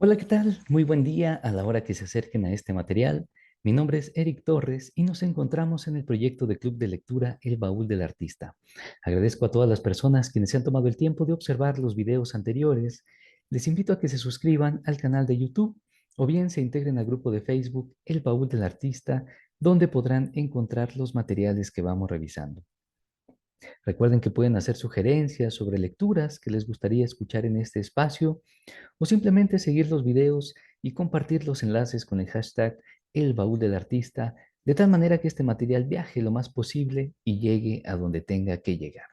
Hola, ¿qué tal? Muy buen día a la hora que se acerquen a este material. Mi nombre es Eric Torres y nos encontramos en el proyecto de Club de Lectura El Baúl del Artista. Agradezco a todas las personas quienes se han tomado el tiempo de observar los videos anteriores. Les invito a que se suscriban al canal de YouTube o bien se integren al grupo de Facebook El Baúl del Artista, donde podrán encontrar los materiales que vamos revisando. Recuerden que pueden hacer sugerencias sobre lecturas que les gustaría escuchar en este espacio o simplemente seguir los videos y compartir los enlaces con el hashtag El Baúl del Artista, de tal manera que este material viaje lo más posible y llegue a donde tenga que llegar.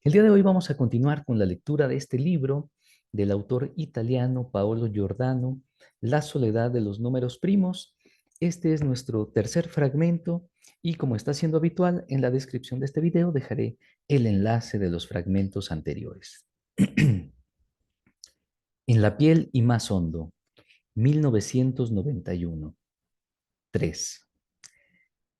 El día de hoy vamos a continuar con la lectura de este libro del autor italiano Paolo Giordano, La soledad de los números primos. Este es nuestro tercer fragmento y como está siendo habitual, en la descripción de este video dejaré el enlace de los fragmentos anteriores. En la piel y más hondo, 1991. 3.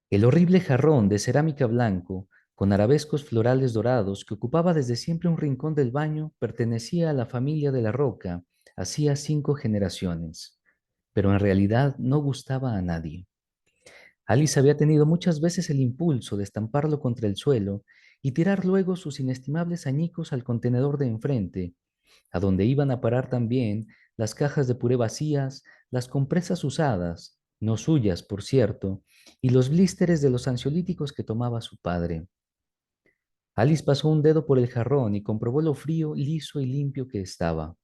El horrible jarrón de cerámica blanco, con arabescos florales dorados, que ocupaba desde siempre un rincón del baño, pertenecía a la familia de la Roca, hacía 5 generaciones, pero en realidad no gustaba a nadie. Alice había tenido muchas veces el impulso de estamparlo contra el suelo y tirar luego sus inestimables añicos al contenedor de enfrente, a donde iban a parar también las cajas de puré vacías, las compresas usadas, no suyas, por cierto, y los blísteres de los ansiolíticos que tomaba su padre. Alice pasó un dedo por el jarrón y comprobó lo frío, liso y limpio que estaba.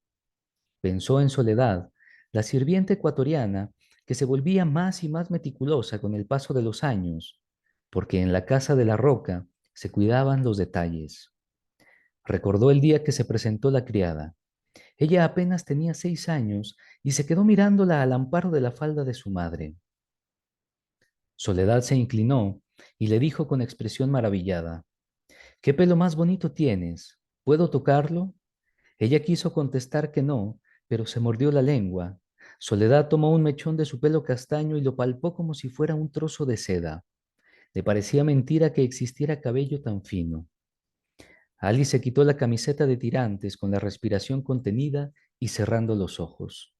Pensó en Soledad, la sirvienta ecuatoriana, que se volvía más y más meticulosa con el paso de los años, porque en la casa de la Roca se cuidaban los detalles. Recordó el día que se presentó la criada. Ella apenas tenía 6 años y se quedó mirándola al amparo de la falda de su madre. Soledad se inclinó y le dijo con expresión maravillada, ¿qué pelo más bonito tienes? ¿Puedo tocarlo? Ella quiso contestar que no, pero se mordió la lengua. Soledad tomó un mechón de su pelo castaño y lo palpó como si fuera un trozo de seda. Le parecía mentira que existiera cabello tan fino. Alice se quitó la camiseta de tirantes con la respiración contenida y cerrando los ojos.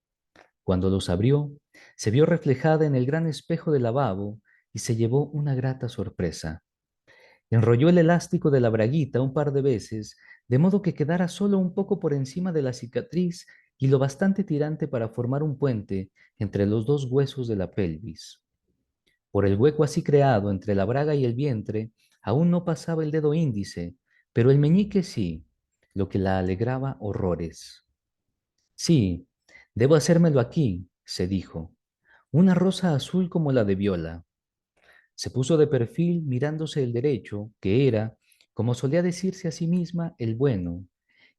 Cuando los abrió, se vio reflejada en el gran espejo del lavabo y se llevó una grata sorpresa. Enrolló el elástico de la braguita un par de veces, de modo que quedara solo un poco por encima de la cicatriz y lo bastante tirante para formar un puente entre los dos huesos de la pelvis. Por el hueco así creado entre la braga y el vientre, aún no pasaba el dedo índice, pero el meñique sí, lo que la alegraba horrores. Sí, debo hacérmelo aquí, se dijo. Una rosa azul como la de Viola. Se puso de perfil mirándose el derecho, que era, como solía decirse a sí misma, el bueno,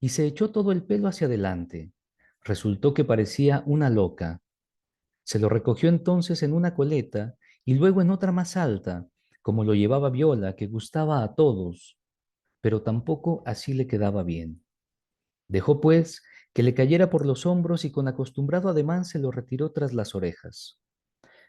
y se echó todo el pelo hacia adelante. Resultó que parecía una loca. Se lo recogió entonces en una coleta y luego en otra más alta, como lo llevaba Viola, que gustaba a todos, pero tampoco así le quedaba bien. Dejó, pues, que le cayera por los hombros y con acostumbrado ademán se lo retiró tras las orejas.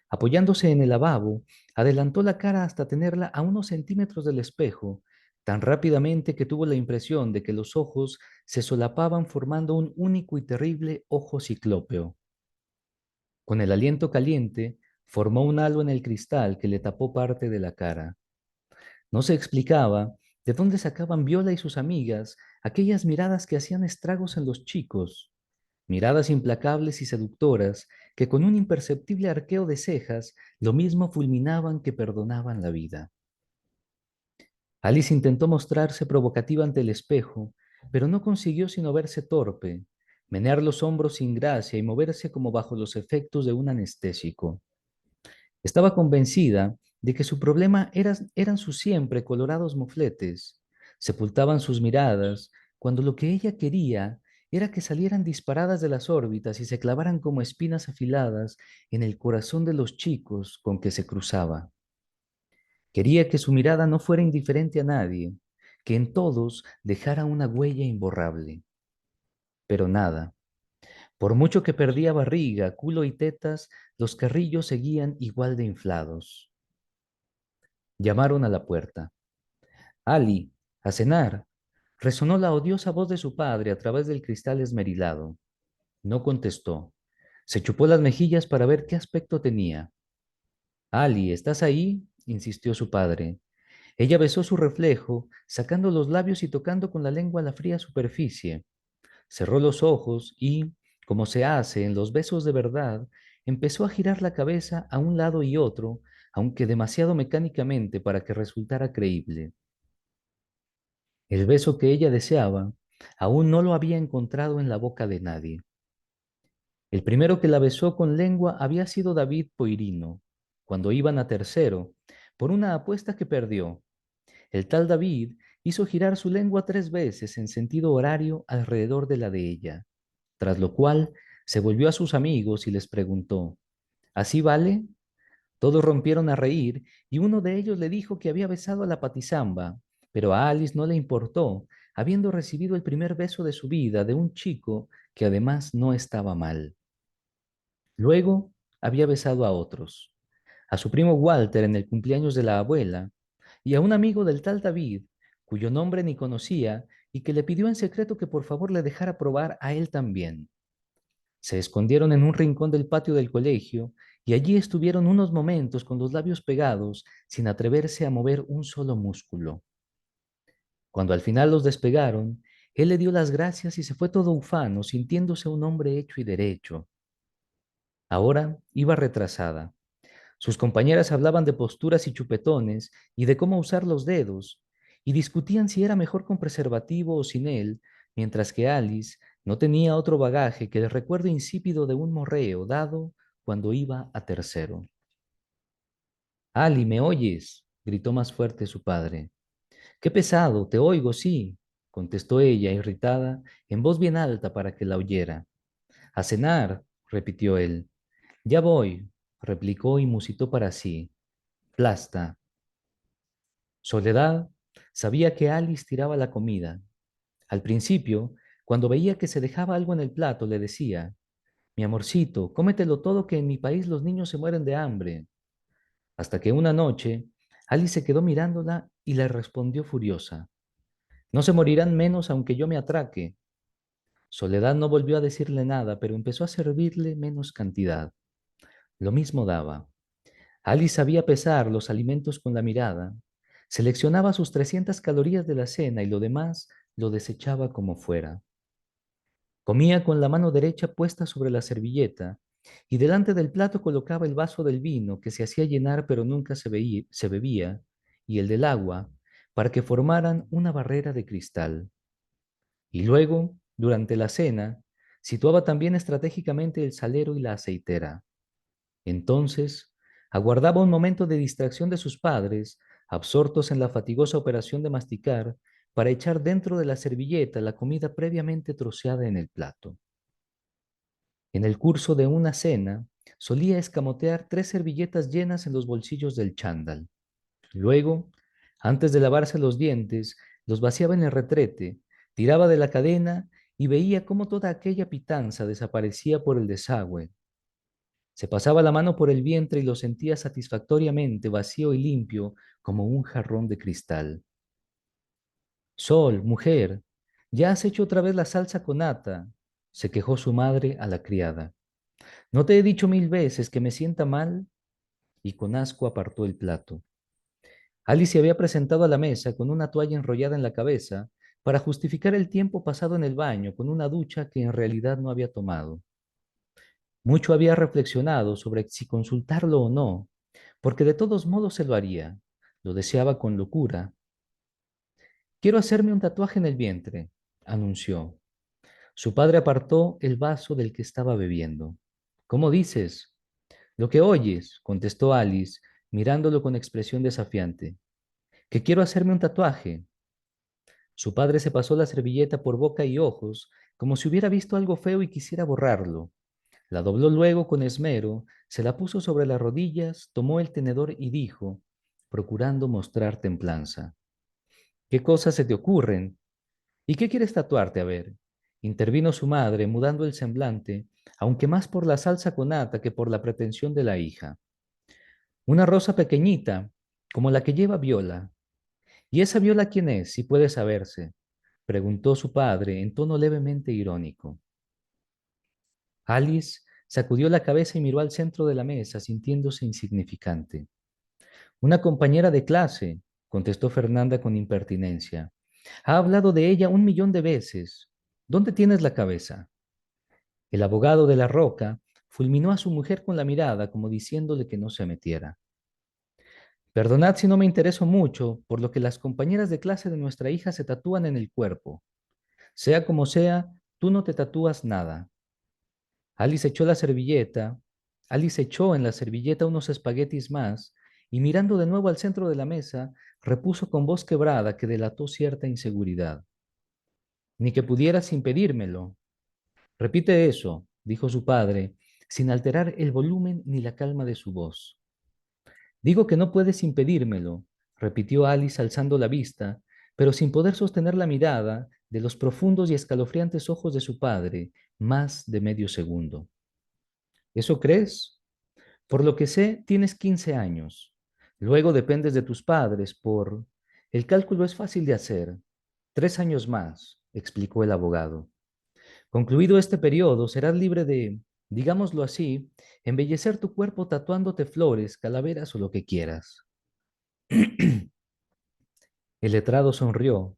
Apoyándose en el lavabo, adelantó la cara hasta tenerla a unos centímetros del espejo, tan rápidamente que tuvo la impresión de que los ojos se solapaban formando un único y terrible ojo ciclópeo. Con el aliento caliente, formó un halo en el cristal que le tapó parte de la cara. No se explicaba de dónde sacaban Viola y sus amigas aquellas miradas que hacían estragos en los chicos, miradas implacables y seductoras que con un imperceptible arqueo de cejas lo mismo fulminaban que perdonaban la vida. Alice intentó mostrarse provocativa ante el espejo, pero no consiguió sino verse torpe, menear los hombros sin gracia y moverse como bajo los efectos de un anestésico. Estaba convencida de que su problema eran sus siempre colorados mofletes. Sepultaban sus miradas cuando lo que ella quería era que salieran disparadas de las órbitas y se clavaran como espinas afiladas en el corazón de los chicos con que se cruzaba. Quería que su mirada no fuera indiferente a nadie, que en todos dejara una huella imborrable. Pero nada. Por mucho que perdía barriga, culo y tetas, los carrillos seguían igual de inflados. Llamaron a la puerta. Ali, a cenar. Resonó la odiosa voz de su padre a través del cristal esmerilado. No contestó. Se chupó las mejillas para ver qué aspecto tenía. Ali, ¿estás ahí? Insistió su padre. Ella besó su reflejo, sacando los labios y tocando con la lengua la fría superficie. Cerró los ojos y, como se hace en los besos de verdad, empezó a girar la cabeza a un lado y otro, aunque demasiado mecánicamente para que resultara creíble. El beso que ella deseaba aún no lo había encontrado en la boca de nadie. El primero que la besó con lengua había sido David Poirino, cuando iban a tercero, por una apuesta que perdió. El tal David hizo girar su lengua 3 veces en sentido horario alrededor de la de ella, tras lo cual se volvió a sus amigos y les preguntó, ¿así vale? Todos rompieron a reír y uno de ellos le dijo que había besado a la patizamba, pero a Alice no le importó, habiendo recibido el primer beso de su vida de un chico que además no estaba mal. Luego había besado a otros, a su primo Walter en el cumpleaños de la abuela, y a un amigo del tal David, cuyo nombre ni conocía, y que le pidió en secreto que por favor le dejara probar a él también. Se escondieron en un rincón del patio del colegio, y allí estuvieron unos momentos con los labios pegados, sin atreverse a mover un solo músculo. Cuando al final los despegaron, él le dio las gracias y se fue todo ufano, sintiéndose un hombre hecho y derecho. Ahora iba retrasada. Sus compañeras hablaban de posturas y chupetones y de cómo usar los dedos, y discutían si era mejor con preservativo o sin él, mientras que Alice no tenía otro bagaje que el recuerdo insípido de un morreo dado cuando iba a tercero. Ali, ¿me oyes? Gritó más fuerte su padre. Qué pesado, te oigo, sí, contestó ella, irritada, en voz bien alta para que la oyera. A cenar, repitió él. Ya voy, replicó y musitó para sí. Plasta. Soledad sabía que Alice tiraba la comida. Al principio, cuando veía que se dejaba algo en el plato, le decía, mi amorcito, cómetelo todo que en mi país los niños se mueren de hambre. Hasta que una noche, Alice se quedó mirándola y le respondió furiosa, no se morirán menos aunque yo me atraque. Soledad no volvió a decirle nada, pero empezó a servirle menos cantidad. Lo mismo daba. Alice sabía pesar los alimentos con la mirada. Seleccionaba sus 300 calorías de la cena y lo demás lo desechaba como fuera. Comía con la mano derecha puesta sobre la servilleta y delante del plato colocaba el vaso del vino que se hacía llenar pero nunca se bebía y el del agua para que formaran una barrera de cristal. Y luego, durante la cena, situaba también estratégicamente el salero y la aceitera. Entonces, aguardaba un momento de distracción de sus padres, absortos en la fatigosa operación de masticar, para echar dentro de la servilleta la comida previamente troceada en el plato. En el curso de una cena, solía escamotear 3 servilletas llenas en los bolsillos del chándal. Luego, antes de lavarse los dientes, los vaciaba en el retrete, tiraba de la cadena y veía cómo toda aquella pitanza desaparecía por el desagüe. Se pasaba la mano por el vientre y lo sentía satisfactoriamente vacío y limpio como un jarrón de cristal. Sol, mujer, ya has hecho otra vez la salsa con nata, se quejó su madre a la criada. ¿No te he dicho 1000 veces que me sienta mal? Y con asco apartó el plato. Alice se había presentado a la mesa con una toalla enrollada en la cabeza para justificar el tiempo pasado en el baño con una ducha que en realidad no había tomado. Mucho había reflexionado sobre si consultarlo o no, porque de todos modos se lo haría. Lo deseaba con locura. Quiero hacerme un tatuaje en el vientre, anunció. Su padre apartó el vaso del que estaba bebiendo. ¿Cómo dices? Lo que oyes, contestó Alice, mirándolo con expresión desafiante. Que quiero hacerme un tatuaje. Su padre se pasó la servilleta por boca y ojos, como si hubiera visto algo feo y quisiera borrarlo. La dobló luego con esmero, se la puso sobre las rodillas, tomó el tenedor y dijo, procurando mostrar templanza. ¿Qué cosas se te ocurren? ¿Y qué quieres tatuarte? A ver. Intervino su madre, mudando el semblante, aunque más por la salsa con nata que por la pretensión de la hija. Una rosa pequeñita, como la que lleva Viola. ¿Y esa Viola quién es, si puede saberse? Preguntó su padre en tono levemente irónico. Alice sacudió la cabeza y miró al centro de la mesa, sintiéndose insignificante. Una compañera de clase, contestó Fernanda con impertinencia. Ha hablado de ella 1 millón de veces. ¿Dónde tienes la cabeza? El abogado de la Roca fulminó a su mujer con la mirada, como diciéndole que no se metiera. Perdonad si no me intereso mucho, por lo que las compañeras de clase de nuestra hija se tatúan en el cuerpo. Sea como sea, tú no te tatúas nada. Alice echó la servilleta, Alice echó en la servilleta unos espaguetis más y mirando de nuevo al centro de la mesa, repuso con voz quebrada que delató cierta inseguridad. Ni que pudieras impedírmelo. Repite eso, dijo su padre, sin alterar el volumen ni la calma de su voz. Digo que no puedes impedírmelo, repitió Alice alzando la vista, pero sin poder sostener la mirada de los profundos y escalofriantes ojos de su padre más de medio segundo. ¿Eso crees? Por lo que sé, tienes 15 años. Luego dependes de tus padres por... El cálculo es fácil de hacer. 3 años más, explicó el abogado. Concluido este periodo, serás libre de, digámoslo así, embellecer tu cuerpo tatuándote flores, calaveras o lo que quieras. El letrado sonrió,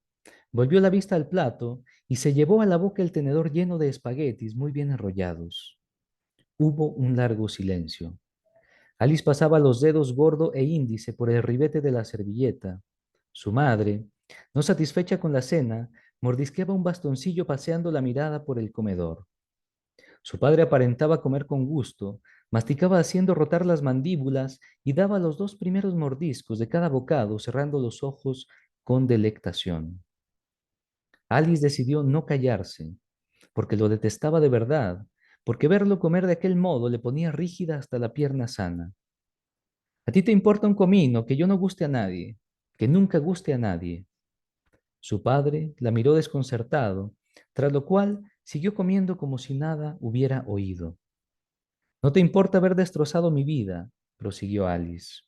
volvió la vista al plato y se llevó a la boca el tenedor lleno de espaguetis muy bien enrollados. Hubo un largo silencio. Alice pasaba los dedos gordo e índice por el ribete de la servilleta. Su madre, no satisfecha con la cena, mordisqueaba un bastoncillo paseando la mirada por el comedor. Su padre aparentaba comer con gusto, masticaba haciendo rotar las mandíbulas y daba los 2 primeros mordiscos de cada bocado, cerrando los ojos con delectación. Alice decidió no callarse, porque lo detestaba de verdad, porque verlo comer de aquel modo le ponía rígida hasta la pierna sana. A ti te importa un comino, que yo no guste a nadie, que nunca guste a nadie. Su padre la miró desconcertado, tras lo cual siguió comiendo como si nada hubiera oído. No te importa haber destrozado mi vida, prosiguió Alice.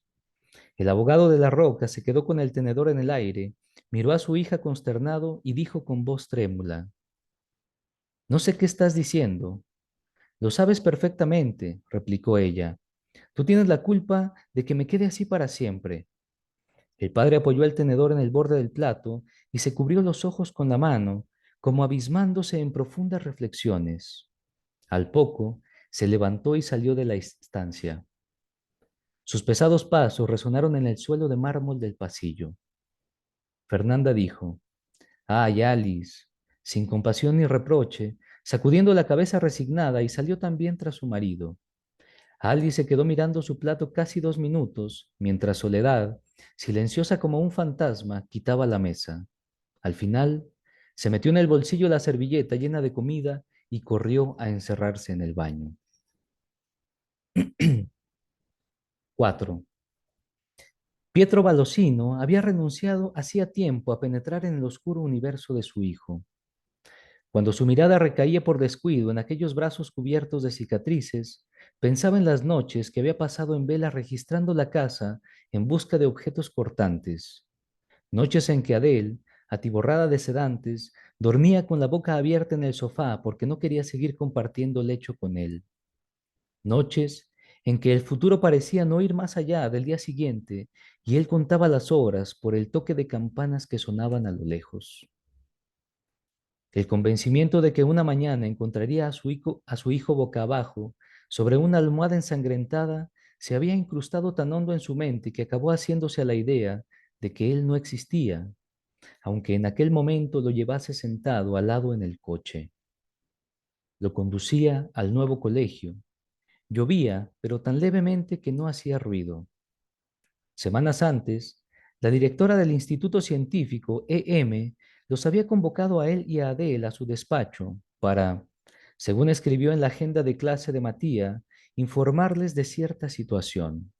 El abogado de la Roca se quedó con el tenedor en el aire, miró a su hija consternado y dijo con voz trémula, no sé qué estás diciendo. Lo sabes perfectamente, replicó ella. Tú tienes la culpa de que me quede así para siempre. El padre apoyó el tenedor en el borde del plato y se cubrió los ojos con la mano, como abismándose en profundas reflexiones. Al poco, se levantó y salió de la estancia. Sus pesados pasos resonaron en el suelo de mármol del pasillo. Fernanda dijo, ay, Alice, sin compasión ni reproche, sacudiendo la cabeza resignada y salió también tras su marido. Alice se quedó mirando su plato casi 2 minutos, mientras Soledad, silenciosa como un fantasma, quitaba la mesa. Al final, se metió en el bolsillo la servilleta llena de comida y corrió a encerrarse en el baño. 4. Pietro Valosino había renunciado hacía tiempo a penetrar en el oscuro universo de su hijo. Cuando su mirada recaía por descuido en aquellos brazos cubiertos de cicatrices, pensaba en las noches que había pasado en vela registrando la casa en busca de objetos cortantes, noches en que Adele, atiborrada de sedantes, dormía con la boca abierta en el sofá porque no quería seguir compartiendo lecho con él, noches en que el futuro parecía no ir más allá del día siguiente y él contaba las horas por el toque de campanas que sonaban a lo lejos. El convencimiento de que una mañana encontraría a su hijo boca abajo sobre una almohada ensangrentada se había incrustado tan hondo en su mente que acabó haciéndose a la idea de que él no existía, aunque en aquel momento lo llevase sentado al lado en el coche. Lo conducía al nuevo colegio. Llovía, pero tan levemente que no hacía ruido. Semanas antes, la directora del Instituto Científico, EM, los había convocado a él y a Adele a su despacho para, según escribió en la agenda de clase de Matía, informarles de cierta situación.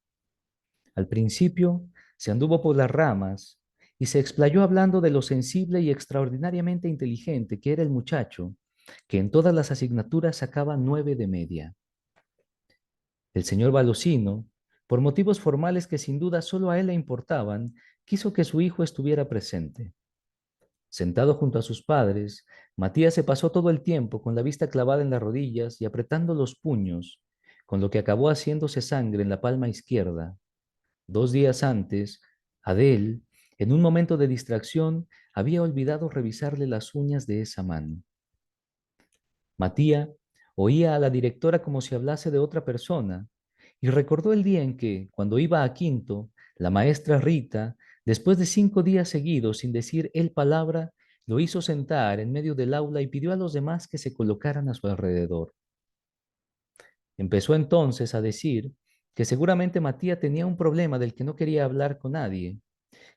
Al principio, se anduvo por las ramas y se explayó hablando de lo sensible y extraordinariamente inteligente que era el muchacho, que en todas las asignaturas sacaba 9 de media. El señor Valosino, por motivos formales que sin duda solo a él le importaban, quiso que su hijo estuviera presente. Sentado junto a sus padres, Matías se pasó todo el tiempo con la vista clavada en las rodillas y apretando los puños, con lo que acabó haciéndose sangre en la palma izquierda. 2 días antes, Adele, en un momento de distracción, había olvidado revisarle las uñas de esa mano. Matía oía a la directora como si hablase de otra persona y recordó el día en que, cuando iba a quinto, la maestra Rita, después de 5 días seguidos sin decir él palabra, lo hizo sentar en medio del aula y pidió a los demás que se colocaran a su alrededor. Empezó entonces a decir que seguramente Matía tenía un problema del que no quería hablar con nadie,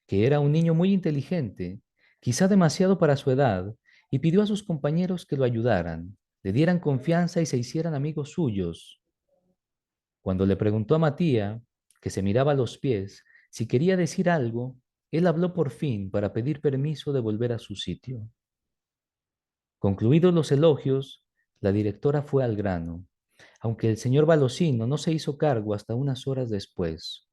que era un niño muy inteligente, quizá demasiado para su edad, y pidió a sus compañeros que lo ayudaran, le dieran confianza y se hicieran amigos suyos. Cuando le preguntó a Matía, que se miraba a los pies, si quería decir algo, él habló por fin para pedir permiso de volver a su sitio. Concluidos los elogios, la directora fue al grano, aunque el señor Balosino no se hizo cargo hasta unas horas después,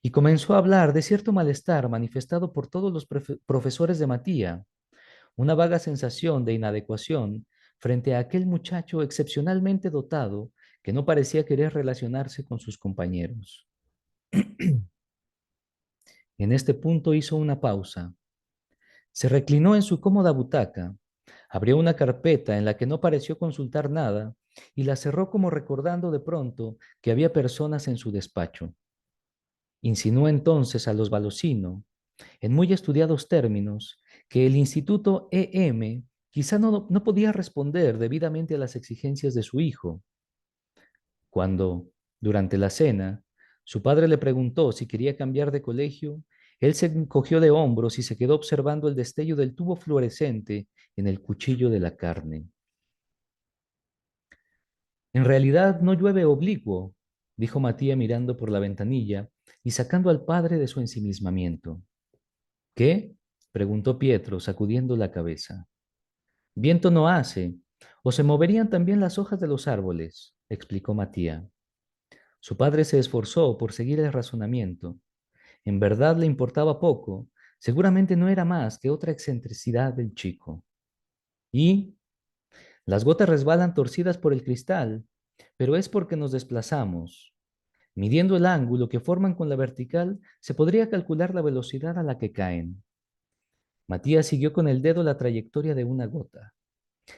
y comenzó a hablar de cierto malestar manifestado por todos los profesores de Matía, una vaga sensación de inadecuación frente a aquel muchacho excepcionalmente dotado que no parecía querer relacionarse con sus compañeros. En este punto hizo una pausa. Se reclinó en su cómoda butaca, abrió una carpeta en la que no pareció consultar nada y la cerró como recordando de pronto que había personas en su despacho. Insinuó entonces a los Balosino, en muy estudiados términos, que el Instituto EM quizá no podía responder debidamente a las exigencias de su hijo. Cuando, durante la cena, su padre le preguntó si quería cambiar de colegio, él se encogió de hombros y se quedó observando el destello del tubo fluorescente en el cuchillo de la carne. En realidad no llueve oblicuo, dijo Matía mirando por la ventanilla y sacando al padre de su ensimismamiento. ¿Qué? Preguntó Pietro, sacudiendo la cabeza. Viento no hace, o se moverían también las hojas de los árboles, explicó Matía. Su padre se esforzó por seguir el razonamiento. En verdad le importaba poco, seguramente no era más que otra excentricidad del chico. Y las gotas resbalan torcidas por el cristal, pero es porque nos desplazamos. Midiendo el ángulo que forman con la vertical, se podría calcular la velocidad a la que caen. Matías siguió con el dedo la trayectoria de una gota.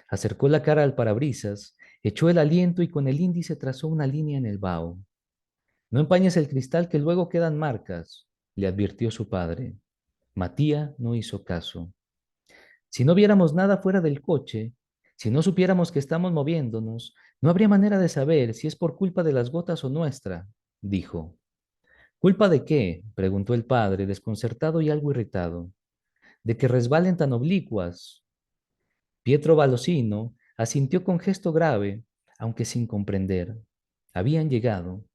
Acercó la cara al parabrisas, echó el aliento y con el índice trazó una línea en el vaho. No empañes el cristal que luego quedan marcas, le advirtió su padre. Matía no hizo caso. Si no viéramos nada fuera del coche, si no supiéramos que estamos moviéndonos, no habría manera de saber si es por culpa de las gotas o nuestra, dijo. ¿Culpa de qué? Preguntó el padre, desconcertado y algo irritado. De que resbalen tan oblicuas. Pietro Balosino asintió con gesto grave, aunque sin comprender. Habían llegado.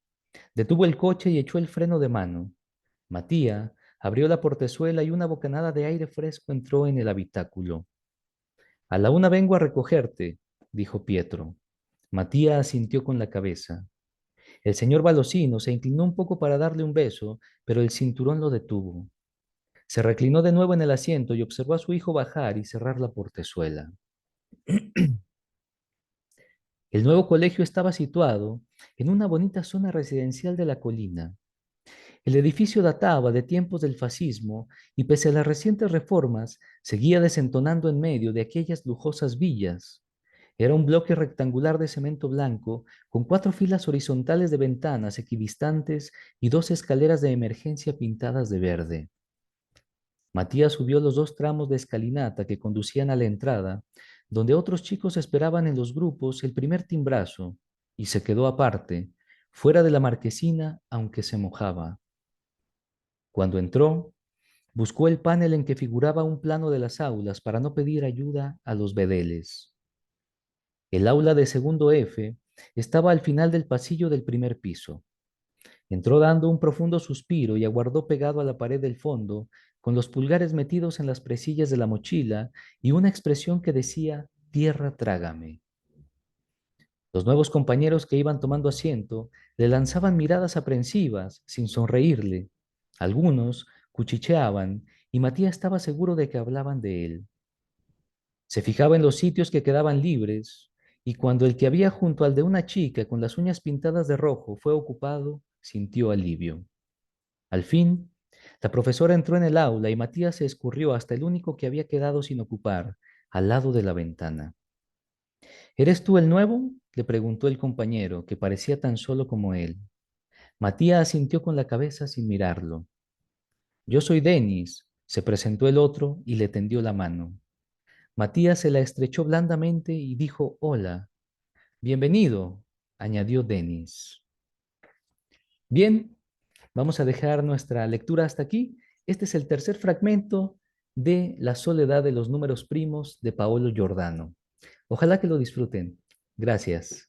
Detuvo el coche y echó el freno de mano. Matía abrió la portezuela y una bocanada de aire fresco entró en el habitáculo. A la una vengo a recogerte, dijo Pietro. Matía asintió con la cabeza. El señor Balosino se inclinó un poco para darle un beso, pero el cinturón lo detuvo. Se reclinó de nuevo en el asiento y observó a su hijo bajar y cerrar la portezuela. El nuevo colegio estaba situado en una bonita zona residencial de la colina. El edificio databa de tiempos del fascismo y pese a las recientes reformas, seguía desentonando en medio de aquellas lujosas villas. Era un bloque rectangular de cemento blanco con 4 filas horizontales de ventanas equidistantes y 2 escaleras de emergencia pintadas de verde. Matías subió los 2 tramos de escalinata que conducían a la entrada, donde otros chicos esperaban en los grupos el primer timbrazo, y se quedó aparte, fuera de la marquesina, aunque se mojaba. Cuando entró, buscó el panel en que figuraba un plano de las aulas para no pedir ayuda a los bedeles. El aula de segundo F estaba al final del pasillo del primer piso. Entró dando un profundo suspiro y aguardó pegado a la pared del fondo, con los pulgares metidos en las presillas de la mochila y una expresión que decía, tierra trágame. Los nuevos compañeros que iban tomando asiento le lanzaban miradas aprensivas, sin sonreírle. Algunos cuchicheaban y Matías estaba seguro de que hablaban de él. Se fijaba en los sitios que quedaban libres y cuando el que había junto al de una chica con las uñas pintadas de rojo fue ocupado, sintió alivio. Al fin, la profesora entró en el aula y Matías se escurrió hasta el único que había quedado sin ocupar, al lado de la ventana. ¿Eres tú el nuevo?, le preguntó el compañero, que parecía tan solo como él. Matías asintió con la cabeza sin mirarlo. Yo soy Denis, se presentó el otro y le tendió la mano. Matías se la estrechó blandamente y dijo hola. Bienvenido, añadió Denis. Bien, vamos a dejar nuestra lectura hasta aquí. Este es el tercer fragmento de La soledad de los números primos de Paolo Giordano. Ojalá que lo disfruten. Gracias.